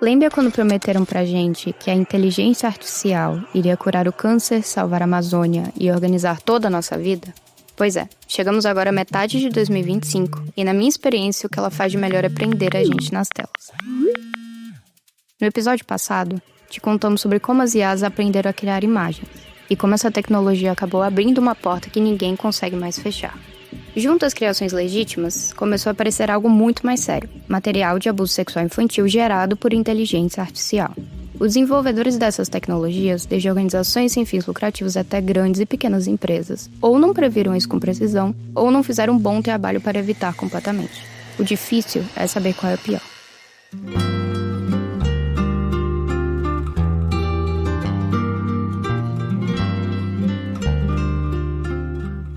Lembra quando prometeram pra gente que a inteligência artificial iria curar o câncer, salvar a Amazônia e organizar toda a nossa vida? Pois é, chegamos agora à metade de 2025 e, na minha experiência, o que ela faz de melhor é prender a gente nas telas. No episódio passado, te contamos sobre como as IAs aprenderam a criar imagens e como essa tecnologia acabou abrindo uma porta que ninguém consegue mais fechar. Junto às criações legítimas, começou a aparecer algo muito mais sério: material de abuso sexual infantil gerado por inteligência artificial. Os desenvolvedores dessas tecnologias, desde organizações sem fins lucrativos até grandes e pequenas empresas, ou não previram isso com precisão, ou não fizeram um bom trabalho para evitar completamente. O difícil é saber qual é o pior.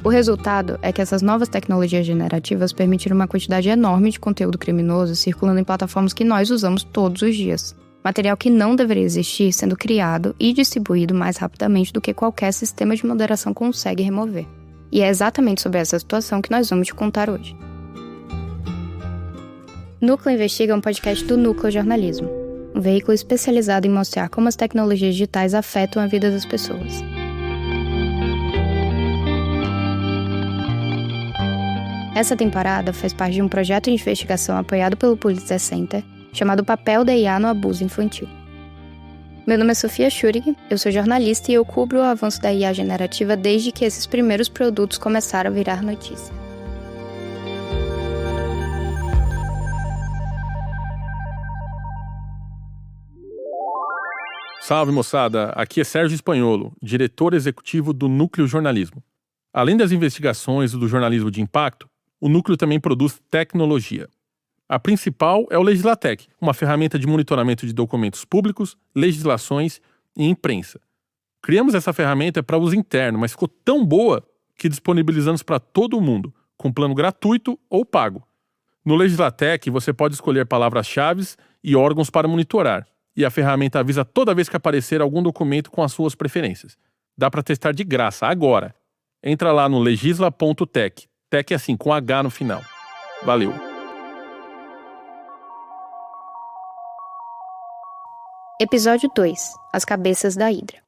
O resultado é que essas novas tecnologias generativas permitiram uma quantidade enorme de conteúdo criminoso circulando em plataformas que nós usamos todos os dias. Material que não deveria existir sendo criado e distribuído mais rapidamente do que qualquer sistema de moderação consegue remover. E é exatamente sobre essa situação que nós vamos te contar hoje. Núcleo Investiga é um podcast do Núcleo Jornalismo, um veículo especializado em mostrar como as tecnologias digitais afetam a vida das pessoas. Essa temporada faz parte de um projeto de investigação apoiado pelo Pulitzer Center, chamado Papel da IA no Abuso Infantil. Meu nome é Sofia Schurig, eu sou jornalista e eu cubro o avanço da IA generativa desde que esses primeiros produtos começaram a virar notícia. Salve, moçada! Aqui é Sérgio Espanholo, diretor executivo do Núcleo Jornalismo. Além das investigações e do jornalismo de impacto, o Núcleo também produz tecnologia. A principal é o Legislatec, uma ferramenta de monitoramento de documentos públicos, legislações e imprensa. Criamos essa ferramenta para uso interno, mas ficou tão boa que disponibilizamos para todo mundo, com plano gratuito ou pago. No Legislatec, você pode escolher palavras-chave e órgãos para monitorar, e a ferramenta avisa toda vez que aparecer algum documento com as suas preferências. Dá para testar de graça agora. Entra lá no legisla.tech. Tech é assim, com H no final. Valeu! Episódio 2. As cabeças da Hidra.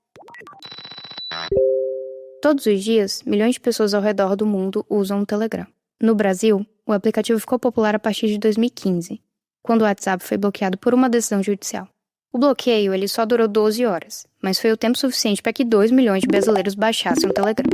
Todos os dias, milhões de pessoas ao redor do mundo usam o Telegram. No Brasil, o aplicativo ficou popular a partir de 2015, quando o WhatsApp foi bloqueado por uma decisão judicial. O bloqueio ele só durou 12 horas, mas foi o tempo suficiente para que 2 milhões de brasileiros baixassem o Telegram.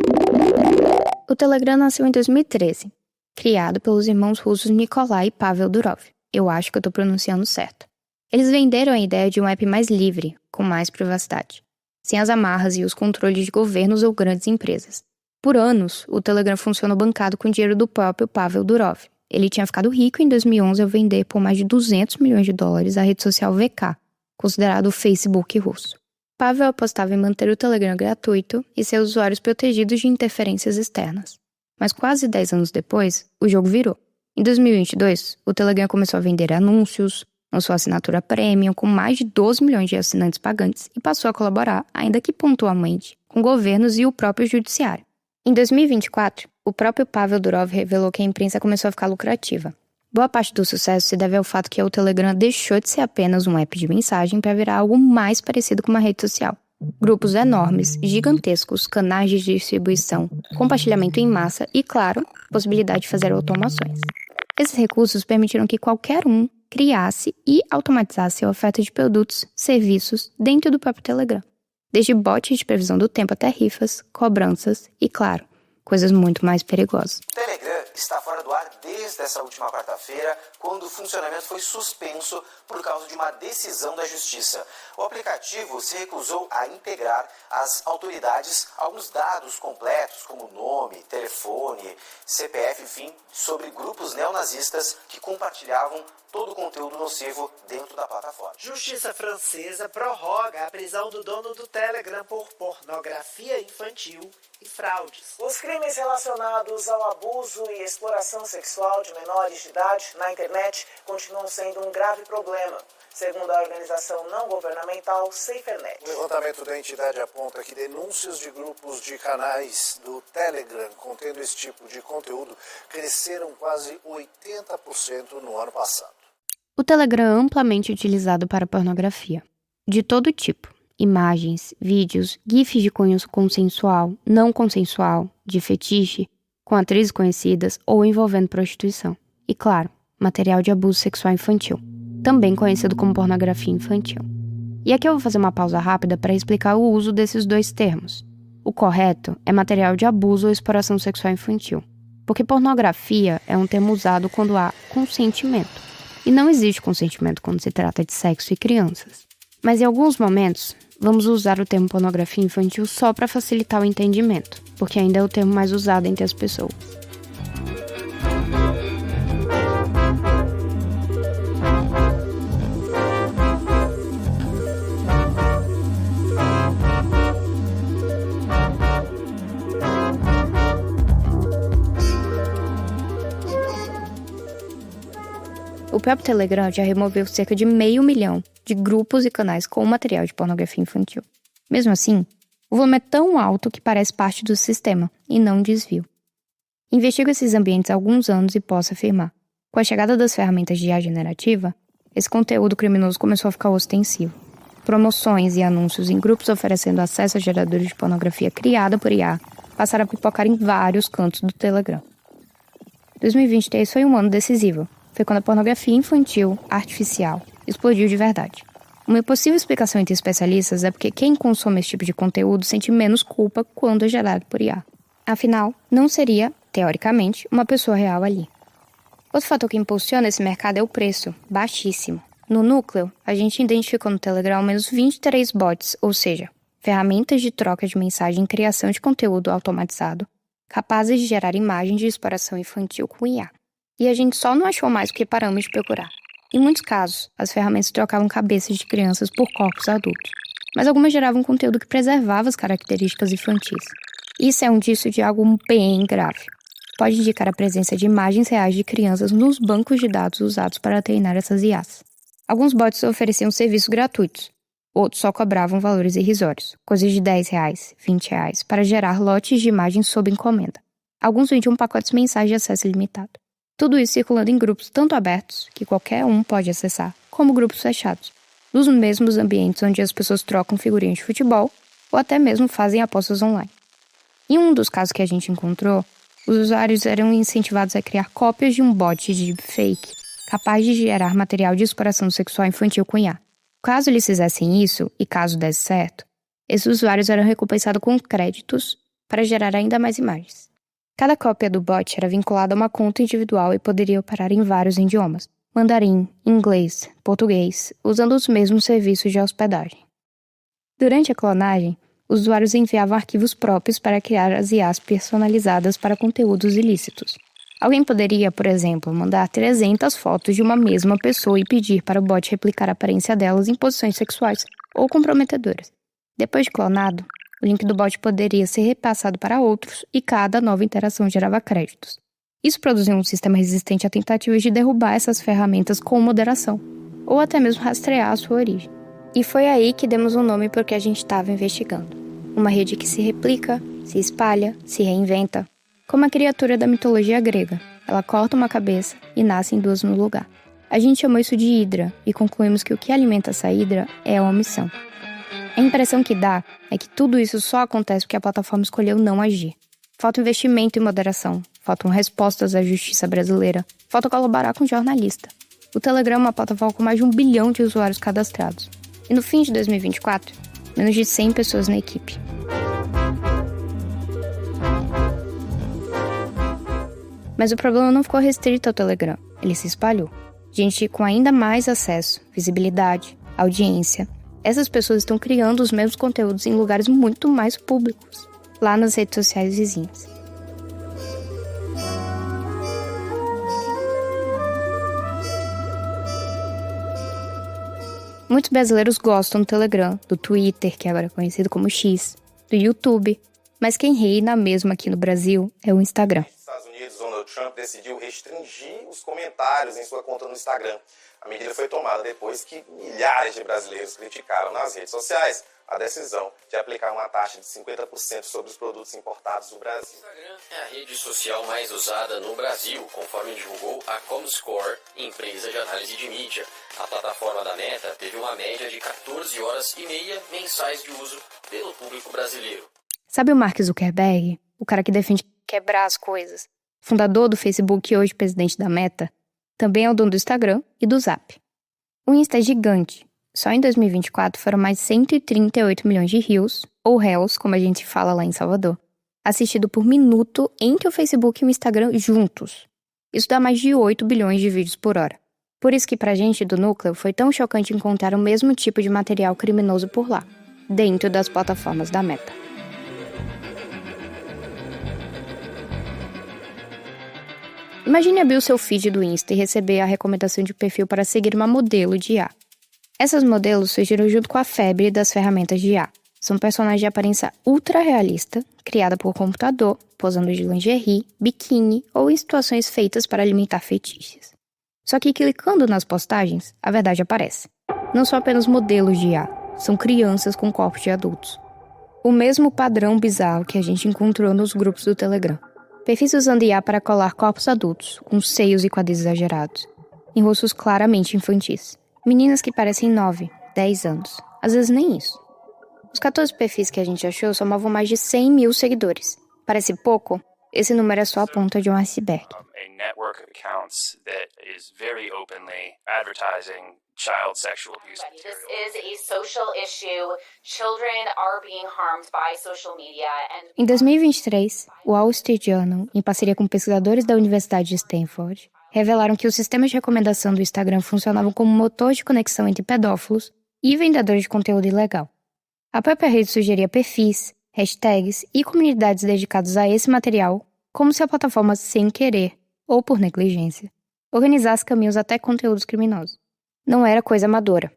O Telegram nasceu em 2013, criado pelos irmãos russos Nikolai e Pavel Durov. Eu acho que eu estou pronunciando certo. Eles venderam a ideia de um app mais livre, com mais privacidade, sem as amarras e os controles de governos ou grandes empresas. Por anos, o Telegram funcionou bancado com dinheiro do próprio Pavel Durov. Ele tinha ficado rico em 2011 ao vender por mais de 200 milhões de dólares a rede social VK, considerado o Facebook russo. Pavel apostava em manter o Telegram gratuito e seus usuários protegidos de interferências externas. Mas quase 10 anos depois, o jogo virou. Em 2022, o Telegram começou a vender anúncios, lançou a assinatura Premium com mais de 12 milhões de assinantes pagantes e passou a colaborar, ainda que pontualmente, com governos e o próprio judiciário. Em 2024, o próprio Pavel Durov revelou que a imprensa começou a ficar lucrativa. Boa parte do sucesso se deve ao fato que o Telegram deixou de ser apenas um app de mensagem para virar algo mais parecido com uma rede social. Grupos enormes, gigantescos, canais de distribuição, compartilhamento em massa e, claro, possibilidade de fazer automações. Esses recursos permitiram que qualquer um criasse e automatizasse a oferta de produtos, serviços dentro do próprio Telegram. Desde bots de previsão do tempo até rifas, cobranças e, claro, coisas muito mais perigosas. O Telegram está fora do ar desde essa última quarta-feira, quando o funcionamento foi suspenso por causa de uma decisão da Justiça. O aplicativo se recusou a integrar às autoridades alguns dados completos, como nome, telefone, CPF, enfim, sobre grupos neonazistas que compartilhavam todo o conteúdo nocivo dentro da plataforma. Justiça francesa prorroga a prisão do dono do Telegram por pornografia infantil e fraudes. Os crimes relacionados ao abuso e exploração sexual de menores de idade na internet continuam sendo um grave problema, segundo a organização não governamental SaferNet. O levantamento da entidade aponta que denúncias de grupos de canais do Telegram contendo esse tipo de conteúdo cresceram quase 80% no ano passado. O Telegram é amplamente utilizado para pornografia, de todo tipo. Imagens, vídeos, gifs de cunho consensual, não consensual, de fetiche, com atrizes conhecidas ou envolvendo prostituição. E claro, material de abuso sexual infantil, também conhecido como pornografia infantil. E aqui eu vou fazer uma pausa rápida para explicar o uso desses dois termos. O correto é material de abuso ou exploração sexual infantil, porque pornografia é um termo usado quando há consentimento. E não existe consentimento quando se trata de sexo e crianças. Mas em alguns momentos, vamos usar o termo pornografia infantil só para facilitar o entendimento, porque ainda é o termo mais usado entre as pessoas. O próprio Telegram já removeu cerca de 500 mil de grupos e canais com material de pornografia infantil. Mesmo assim, o volume é tão alto que parece parte do sistema, e não desvio. Investigo esses ambientes há alguns anos e posso afirmar, com a chegada das ferramentas de IA generativa, esse conteúdo criminoso começou a ficar ostensivo. Promoções e anúncios em grupos oferecendo acesso a geradores de pornografia criada por IA passaram a pipocar em vários cantos do Telegram. 2023 foi um ano decisivo. Foi quando a pornografia infantil artificial explodiu de verdade. Uma possível explicação entre especialistas é porque quem consome esse tipo de conteúdo sente menos culpa quando é gerado por IA. Afinal, não seria, teoricamente, uma pessoa real ali. Outro fator que impulsiona esse mercado é o preço, baixíssimo. No núcleo, a gente identificou no Telegram ao menos 23 bots, ou seja, ferramentas de troca de mensagem e criação de conteúdo automatizado, capazes de gerar imagens de exploração infantil com IA. E a gente só não achou mais porque paramos de procurar. Em muitos casos, as ferramentas trocavam cabeças de crianças por corpos adultos, mas algumas geravam conteúdo que preservava as características infantis. Isso é um indício de algo bem grave. Pode indicar a presença de imagens reais de crianças nos bancos de dados usados para treinar essas IAs. Alguns bots ofereciam serviços gratuitos, outros só cobravam valores irrisórios, coisas de R$10, R$20, para gerar lotes de imagens sob encomenda. Alguns vendiam pacotes mensais de acesso ilimitado. Tudo isso circulando em grupos tanto abertos, que qualquer um pode acessar, como grupos fechados, nos mesmos ambientes onde as pessoas trocam figurinhas de futebol ou até mesmo fazem apostas online. Em um dos casos que a gente encontrou, os usuários eram incentivados a criar cópias de um bot de deepfake capaz de gerar material de exploração sexual infantil com IA. Caso eles fizessem isso, e caso desse certo, esses usuários eram recompensados com créditos para gerar ainda mais imagens. Cada cópia do bot era vinculada a uma conta individual e poderia operar em vários idiomas: mandarim, inglês, português, usando os mesmos serviços de hospedagem. Durante a clonagem, os usuários enviavam arquivos próprios para criar as IAs personalizadas para conteúdos ilícitos. Alguém poderia, por exemplo, mandar 300 fotos de uma mesma pessoa e pedir para o bot replicar a aparência delas em posições sexuais ou comprometedoras. Depois de clonado, o link do bot poderia ser repassado para outros e cada nova interação gerava créditos. Isso produziu um sistema resistente a tentativas de derrubar essas ferramentas com moderação, ou até mesmo rastrear a sua origem. E foi aí que demos um nome para o que a gente estava investigando. Uma rede que se replica, se espalha, se reinventa, como a criatura da mitologia grega. Ela corta uma cabeça e nasce em duas no lugar. A gente chamou isso de Hidra e concluímos que o que alimenta essa Hidra é a omissão. A impressão que dá é que tudo isso só acontece porque a plataforma escolheu não agir. Falta investimento e moderação, faltam respostas à justiça brasileira, falta colaborar com o jornalista. O Telegram é uma plataforma com mais de 1 bilhão de usuários cadastrados. E no fim de 2024, menos de 100 pessoas na equipe. Mas o problema não ficou restrito ao Telegram, ele se espalhou. Gente com ainda mais acesso, visibilidade, audiência. Essas pessoas estão criando os mesmos conteúdos em lugares muito mais públicos, lá nas redes sociais vizinhas. Muitos brasileiros gostam do Telegram, do Twitter, que agora é conhecido como X, do YouTube, mas quem reina mesmo aqui no Brasil é o Instagram. Estados Unidos, Donald Trump decidiu restringir os comentários em sua conta no Instagram. A medida foi tomada depois que milhares de brasileiros criticaram nas redes sociais a decisão de aplicar uma taxa de 50% sobre os produtos importados do Brasil. O Instagram é a rede social mais usada no Brasil, conforme divulgou a Comscore, empresa de análise de mídia. A plataforma da Meta teve uma média de 14 horas e meia mensais de uso pelo público brasileiro. Sabe o Mark Zuckerberg, o cara que defende quebrar as coisas? Fundador do Facebook e hoje presidente da Meta, também é o dono do Instagram e do Zap. O Insta é gigante. Só em 2024 foram mais 138 milhões de reels, ou reels, como a gente fala lá em Salvador, assistido por minuto entre o Facebook e o Instagram juntos. Isso dá mais de 8 bilhões de vídeos por hora. Por isso que pra gente do Núcleo foi tão chocante encontrar o mesmo tipo de material criminoso por lá, dentro das plataformas da Meta. Imagine abrir o seu feed do Insta e receber a recomendação de perfil para seguir uma modelo de IA. Essas modelos surgiram junto com a febre das ferramentas de IA. São personagens de aparência ultra realista, criada por computador, posando de lingerie, biquíni ou em situações feitas para alimentar fetiches. Só que clicando nas postagens, a verdade aparece. Não são apenas modelos de IA, são crianças com corpos de adultos. O mesmo padrão bizarro que a gente encontrou nos grupos do Telegram. Perfis usando IA para colar corpos adultos, com seios e quadris exagerados, em rostos claramente infantis. Meninas que parecem 9, 10 anos. Às vezes nem isso. Os 14 perfis que a gente achou somavam mais de 100 mil seguidores. Parece pouco? Esse número é só a ponta de um iceberg. A network of accounts that is very openly advertising child sexual abuse material. This is a social issue. Children are being harmed by social media. Em 2023, o Wall Street Journal, em parceria com pesquisadores da Universidade de Stanford, revelaram que os sistemas de recomendação do Instagram funcionavam como motor de conexão entre pedófilos e vendedores de conteúdo ilegal. A própria rede sugeria perfis, hashtags e comunidades dedicados a esse material, como se a plataforma, sem querer, ou por negligência, organizasse caminhos até conteúdos criminosos. Não era coisa amadora.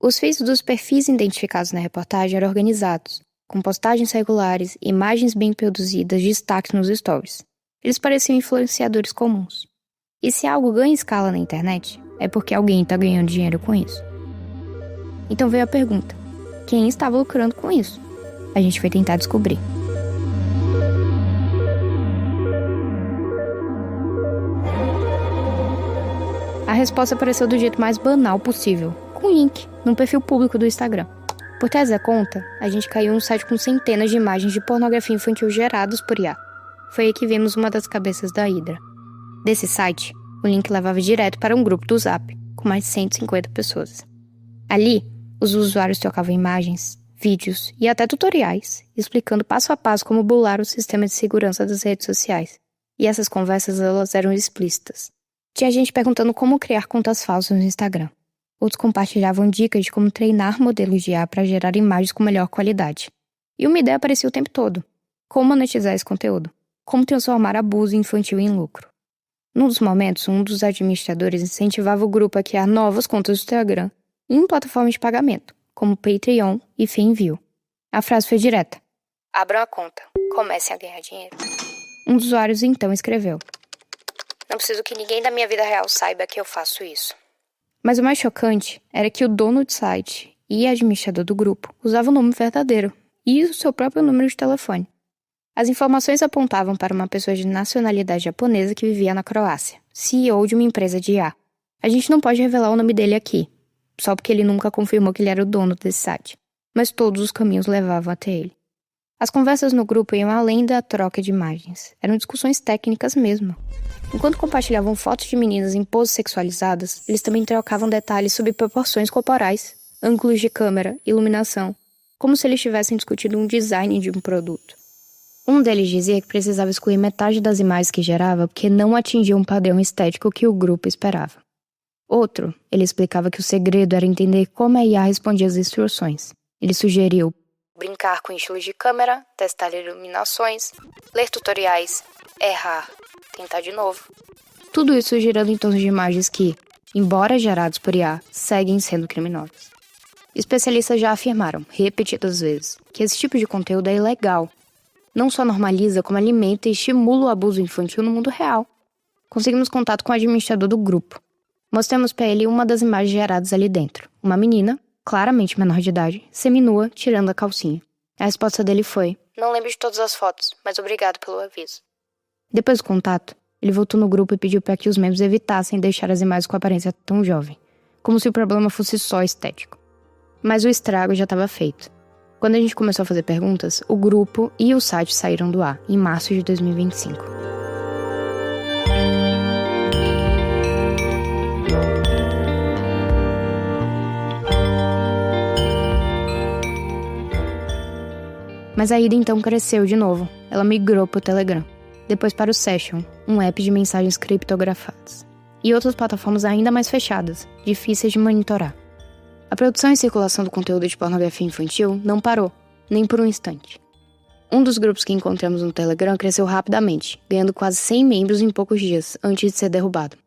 Os feeds dos perfis identificados na reportagem eram organizados, com postagens regulares, imagens bem produzidas, destaques nos stories. Eles pareciam influenciadores comuns. E se algo ganha escala na internet, é porque alguém está ganhando dinheiro com isso. Então veio a pergunta: quem estava lucrando com isso? A gente foi tentar descobrir. A resposta apareceu do jeito mais banal possível, com um link, num perfil público do Instagram. Por trás da conta, a gente caiu em um site com centenas de imagens de pornografia infantil geradas por IA. Foi aí que vimos uma das cabeças da Hydra. Desse site, o link levava direto para um grupo do Zap, com mais de 150 pessoas. Ali, os usuários trocavam imagens, vídeos e até tutoriais, explicando passo a passo como burlar o sistema de segurança das redes sociais. E essas conversas elas eram explícitas. Tinha gente perguntando como criar contas falsas no Instagram. Outros compartilhavam dicas de como treinar modelos de IA para gerar imagens com melhor qualidade. E uma ideia aparecia o tempo todo: como monetizar esse conteúdo, como transformar abuso infantil em lucro. Num dos momentos, um dos administradores incentivava o grupo a criar novas contas do Instagram em plataformas de pagamento, como Patreon e Fenvio. A frase foi direta: abram a conta, comecem a ganhar dinheiro. Um dos usuários então escreveu: não preciso que ninguém da minha vida real saiba que eu faço isso. Mas o mais chocante era que o dono do site e administrador do grupo usava o nome verdadeiro e o seu próprio número de telefone. As informações apontavam para uma pessoa de nacionalidade japonesa que vivia na Croácia, CEO de uma empresa de IA. A gente não pode revelar o nome dele aqui, só porque ele nunca confirmou que ele era o dono desse site, mas todos os caminhos levavam até ele. As conversas no grupo iam além da troca de imagens, eram discussões técnicas mesmo. Enquanto compartilhavam fotos de meninas em poses sexualizadas, eles também trocavam detalhes sobre proporções corporais, ângulos de câmera, iluminação, como se eles estivessem discutindo um design de um produto. Um deles dizia que precisava excluir metade das imagens que gerava porque não atingia um padrão estético que o grupo esperava. Outro, ele explicava que o segredo era entender como a IA respondia às instruções. Ele sugeriu brincar com estilos de câmera, testar iluminações, ler tutoriais, errar, tentar de novo. Tudo isso girando em torno de imagens que, embora gerados por IA, seguem sendo criminosas. Especialistas já afirmaram, repetidas vezes, que esse tipo de conteúdo é ilegal. Não só normaliza, como alimenta e estimula o abuso infantil no mundo real. conseguimos contato com o administrador do grupo. Mostramos para ele uma das imagens geradas ali dentro. Uma menina, claramente menor de idade, seminua, tirando a calcinha. A resposta dele foi: "Não lembro de todas as fotos, mas obrigado pelo aviso." Depois do contato, ele voltou no grupo e pediu para que os membros evitassem deixar as imagens com aparência tão jovem, como se o problema fosse só estético. Mas o estrago já estava feito. Quando a gente começou a fazer perguntas, o grupo e o site saíram do ar, em março de 2025. Mas a Ida então cresceu de novo. Ela migrou para o Telegram. Depois para o Session, um app de mensagens criptografadas. E outras plataformas ainda mais fechadas, difíceis de monitorar. A produção e circulação do conteúdo de pornografia infantil não parou, nem por um instante. Um dos grupos que encontramos no Telegram cresceu rapidamente, ganhando quase 100 membros em poucos dias, antes de ser derrubado.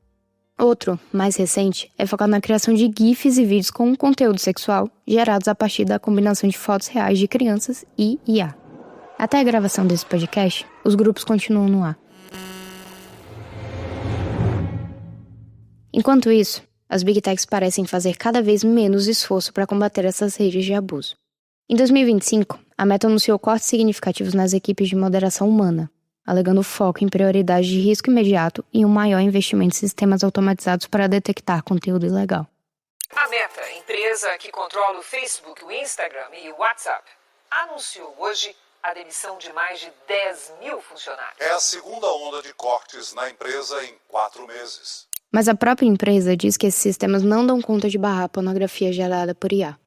Outro, mais recente, é focado na criação de GIFs e vídeos com conteúdo sexual, gerados a partir da combinação de fotos reais de crianças e IA. Até a gravação desse podcast, os grupos continuam no ar. Enquanto isso, as Big Techs parecem fazer cada vez menos esforço para combater essas redes de abuso. Em 2025, a Meta anunciou cortes significativos nas equipes de moderação humana, alegando foco em prioridades de risco imediato e um maior investimento em sistemas automatizados para detectar conteúdo ilegal. A Meta, empresa que controla o Facebook, o Instagram e o WhatsApp, anunciou hoje a demissão de mais de 10 mil funcionários. É a segunda onda de cortes na empresa em 4 meses. Mas a própria empresa diz que esses sistemas não dão conta de barrar a pornografia gerada por IA.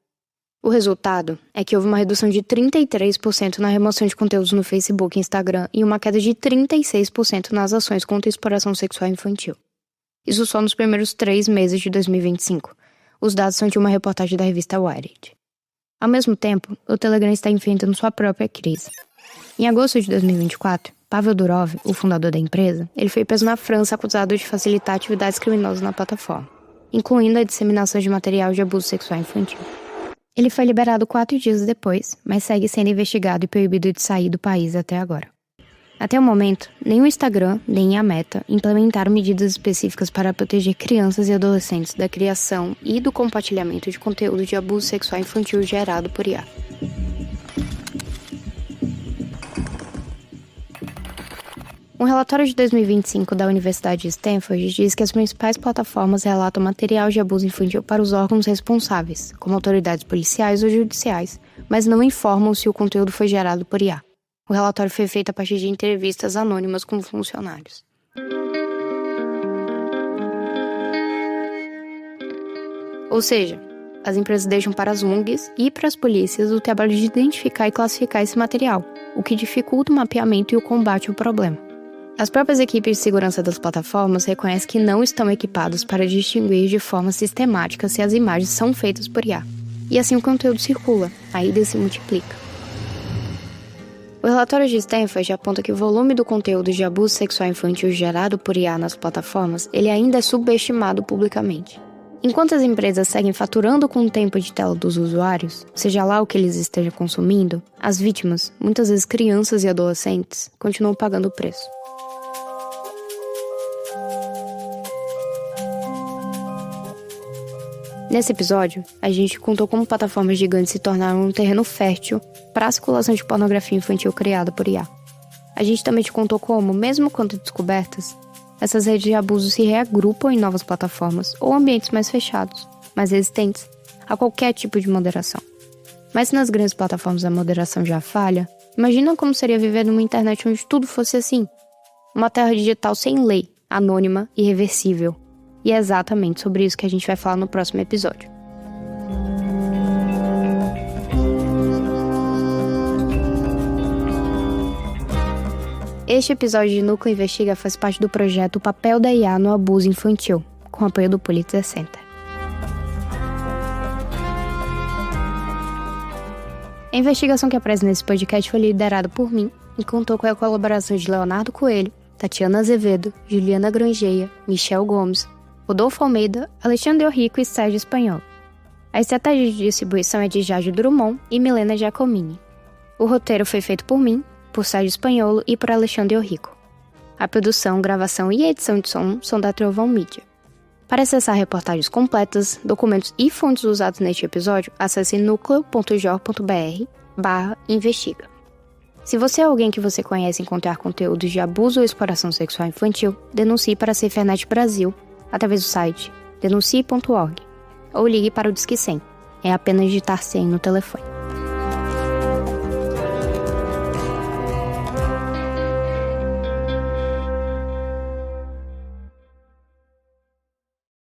O resultado é que houve uma redução de 33% na remoção de conteúdos no Facebook e Instagram e uma queda de 36% nas ações contra a exploração sexual infantil. Isso só nos primeiros 3 meses de 2025. Os dados são de uma reportagem da revista Wired. Ao mesmo tempo, o Telegram está enfrentando sua própria crise. Em agosto de 2024, Pavel Durov, o fundador da empresa, ele foi preso na França acusado de facilitar atividades criminosas na plataforma, incluindo a disseminação de material de abuso sexual infantil. Ele foi liberado 4 dias depois, mas segue sendo investigado e proibido de sair do país até agora. Até o momento, nem o Instagram, nem a Meta implementaram medidas específicas para proteger crianças e adolescentes da criação e do compartilhamento de conteúdo de abuso sexual infantil gerado por IA. Um relatório de 2025 da Universidade de Stanford diz que as principais plataformas relatam material de abuso infantil para os órgãos responsáveis, como autoridades policiais ou judiciais, mas não informam se o conteúdo foi gerado por IA. O relatório foi feito a partir de entrevistas anônimas com funcionários. Ou seja, as empresas deixam para as ONGs e para as polícias o trabalho de identificar e classificar esse material, o que dificulta o mapeamento e o combate ao problema. As próprias equipes de segurança das plataformas reconhecem que não estão equipadas para distinguir de forma sistemática se as imagens são feitas por IA. E assim o conteúdo circula, a ida se multiplica. O relatório de Stanford aponta que o volume do conteúdo de abuso sexual infantil gerado por IA nas plataformas, ele ainda é subestimado publicamente. Enquanto as empresas seguem faturando com o tempo de tela dos usuários, seja lá o que eles estejam consumindo, as vítimas, muitas vezes crianças e adolescentes, continuam pagando o preço. Nesse episódio, a gente contou como plataformas gigantes se tornaram um terreno fértil para a circulação de pornografia infantil criada por IA. A gente também te contou como, mesmo quando descobertas, essas redes de abuso se reagrupam em novas plataformas ou ambientes mais fechados, mais resistentes a qualquer tipo de moderação. Mas se nas grandes plataformas a moderação já falha, imagina como seria viver numa internet onde tudo fosse assim. Uma terra digital sem lei, anônima e irreversível. E é exatamente sobre isso que a gente vai falar no próximo episódio. Este episódio de Núcleo Investiga faz parte do projeto O Papel da IA no Abuso Infantil, com apoio do Pulitzer Center. A investigação que aparece nesse podcast foi liderada por mim e contou com a colaboração de Leonardo Coelho, Tatiana Azevedo, Juliana Grangeia, Michel Gomes, Rodolfo Almeida, Alexandre Orrico e Sérgio Espanhol. A estratégia de distribuição é de Jádio Drummond e Milena Giacomini. O roteiro foi feito por mim, por Sérgio Espanholo e por Alexandre Orrico. A produção, gravação e edição de som são da Trovão Mídia. Para acessar reportagens completas, documentos e fontes usados neste episódio, acesse nucleo.jor.br/investiga. Se você é alguém que você conhece encontrar conteúdos de abuso ou exploração sexual infantil, denuncie para a SafeNet Brasil através do site denuncie.org ou ligue para o Disque 100. É apenas digitar 100 no telefone.